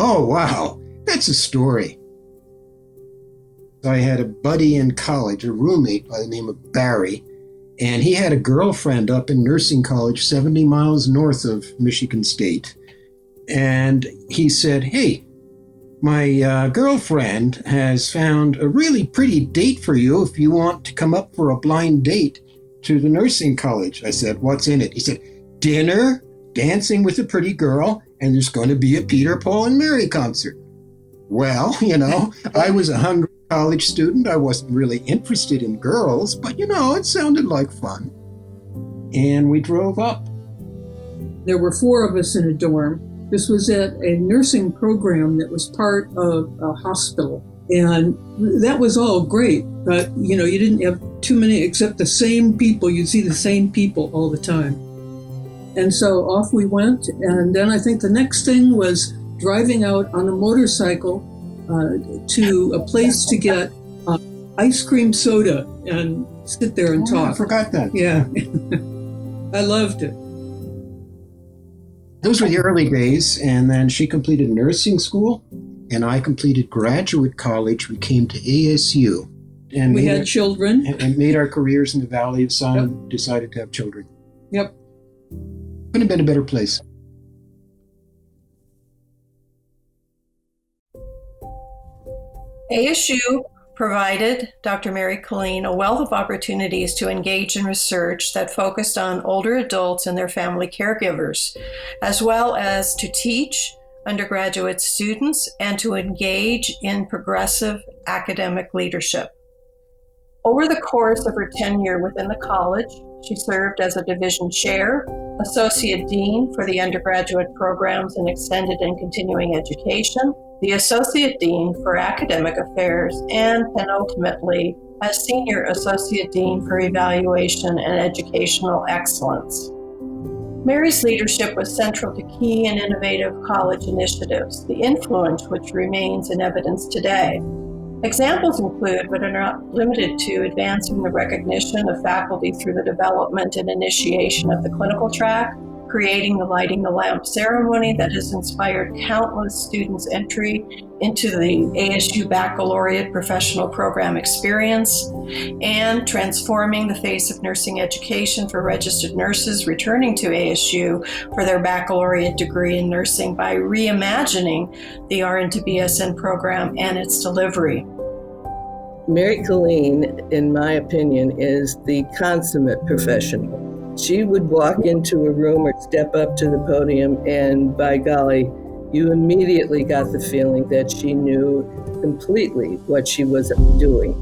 Oh, wow. That's a story. I had a buddy in college, a roommate by the name of Barry, and he had a girlfriend up in nursing college 70 miles north of Michigan State. And he said, hey, my girlfriend has found a really pretty date for you if you want to come up for a blind date to the nursing college. I said, what's in it? He said, dinner, dancing with a pretty girl, and there's going to be a Peter, Paul, and Mary concert. Well, I was a hungry college student. I wasn't really interested in girls, but, it sounded like fun. And we drove up. There were 4 of us in a dorm. This was at a nursing program that was part of a hospital. And that was all great, but, you didn't have too many, except the same people. You'd see the same people all the time. And so off we went. And then I think the next thing was driving out on a motorcycle to a place to get ice cream soda and sit there and talk. I forgot that. Yeah. I loved it. Those were the early days, and then she completed nursing school, and I completed graduate college. We came to ASU. And we had children. And made our careers in the Valley of Sun, yep. Decided to have children. Yep. Couldn't have been a better place. ASU provided Dr. Mary Killeen a wealth of opportunities to engage in research that focused on older adults and their family caregivers, as well as to teach undergraduate students and to engage in progressive academic leadership. Over the course of her tenure within the college, she served as a division chair, associate dean for the undergraduate programs in extended and continuing education, the associate dean for academic affairs, and penultimately as senior associate dean for evaluation and educational excellence. Mary's leadership was central to key and innovative college initiatives, the influence which remains in evidence today. Examples include, but are not limited to, advancing the recognition of faculty through the development and initiation of the clinical track, creating the Lighting the Lamp ceremony that has inspired countless students' entry into the ASU Baccalaureate Professional Program experience, and transforming the face of nursing education for registered nurses returning to ASU for their baccalaureate degree in nursing by reimagining the RN to BSN program and its delivery. Mary Killeen, in my opinion, is the consummate professional. She would walk into a room or step up to the podium, and by golly, you immediately got the feeling that she knew completely what she was doing.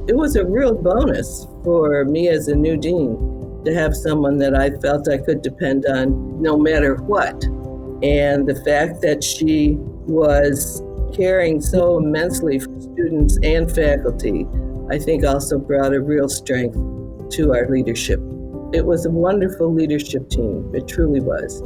It was a real bonus for me as a new dean to have someone that I felt I could depend on no matter what. And the fact that she was caring so immensely for students and faculty, I think also brought a real strength to our leadership. It was a wonderful leadership team. It truly was.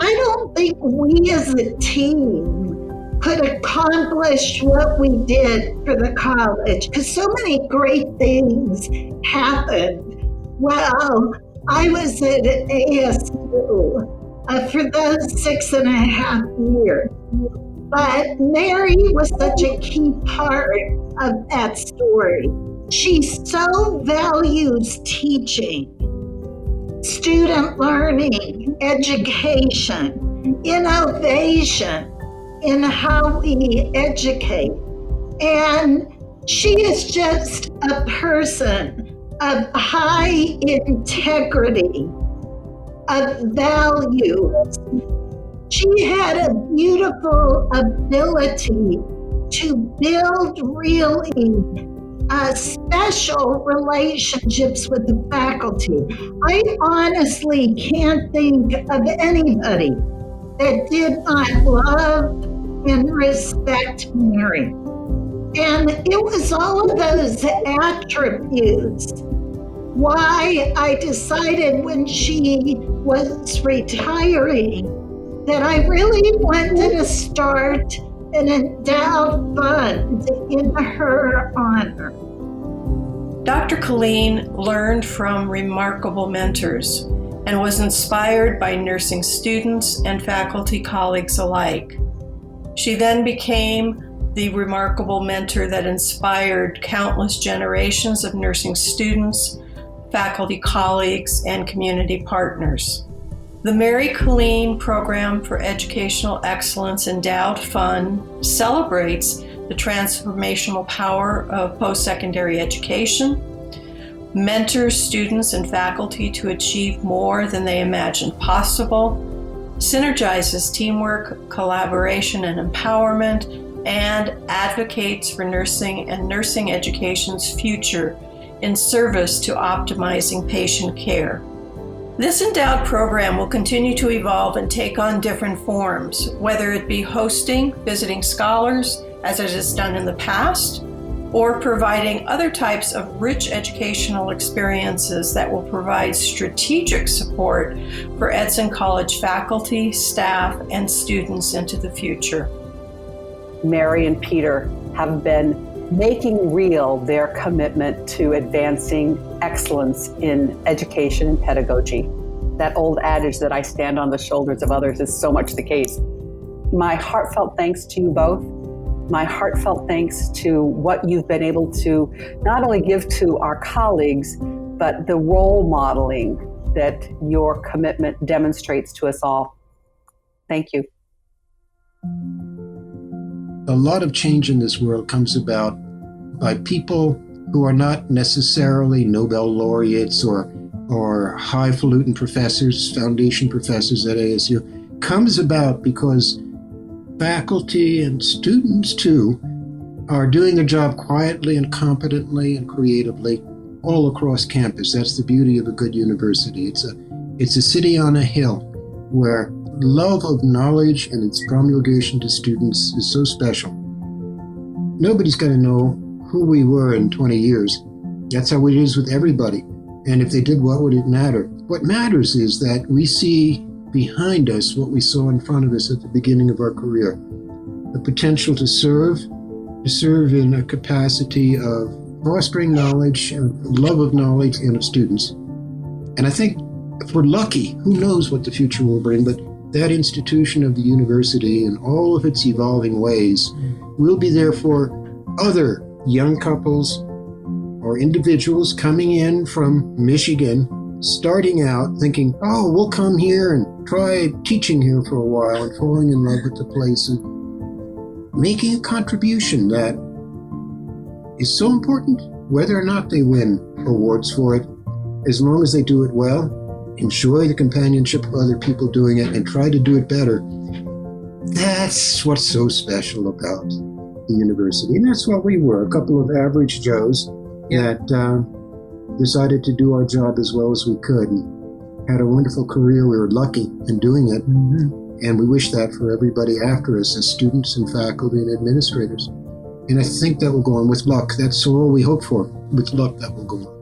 I don't think we as a team could accomplish what we did for the college because so many great things happened while I was at ASU for those 6.5 years. But Mary was such a key part of that story. She so values teaching, student learning, education, innovation in how we educate. And she is just a person of high integrity, of values. She had a beautiful ability to build really special relationships with the faculty. I honestly can't think of anybody that did not love and respect Mary. And it was all of those attributes why I decided when she was retiring that I really wanted to start an endowed fund in her honor. Dr. Killeen learned from remarkable mentors and was inspired by nursing students and faculty colleagues alike. She then became the remarkable mentor that inspired countless generations of nursing students, faculty colleagues, and community partners. The Mary Killeen Program for Educational Excellence Endowed Fund celebrates the transformational power of post-secondary education, mentors students and faculty to achieve more than they imagined possible, synergizes teamwork, collaboration, and empowerment, and advocates for nursing and nursing education's future in service to optimizing patient care. This endowed program will continue to evolve and take on different forms, whether it be hosting visiting scholars, as it has done in the past, or providing other types of rich educational experiences that will provide strategic support for Edson College faculty, staff, and students into the future. Mary and Peter have been making real their commitment to advancing excellence in education and pedagogy. That old adage that I stand on the shoulders of others is so much the case. My heartfelt thanks to you both. My heartfelt thanks to what you've been able to not only give to our colleagues, but the role modeling that your commitment demonstrates to us all. Thank you. A lot of change in this world comes about by people who are not necessarily Nobel laureates or highfalutin professors, foundation professors at ASU. Comes about because faculty and students too are doing their job quietly and competently and creatively all across campus. That's the beauty of a good university. It's a city on a hill where love of knowledge and its promulgation to students is so special. Nobody's going to know who we were in 20 years. That's how it is with everybody. And if they did, what would it matter? What matters is that we see behind us what we saw in front of us at the beginning of our career. The potential to serve in a capacity of fostering knowledge and love of knowledge and of students. And I think if we're lucky, who knows what the future will bring, but that institution of the university in all of its evolving ways will be there for other young couples or individuals coming in from Michigan, starting out thinking, oh, we'll come here and try teaching here for a while and falling in love with the place and making a contribution that is so important, whether or not they win awards for it, as long as they do it well, enjoy the companionship of other people doing it, and try to do it better. That's what's so special about the university. And that's what we were, a couple of average Joes that decided to do our job as well as we could and had a wonderful career. We were lucky in doing it. Mm-hmm. And we wish that for everybody after us as students and faculty and administrators. And I think that will go on with luck. That's all we hope for. With luck, that will go on.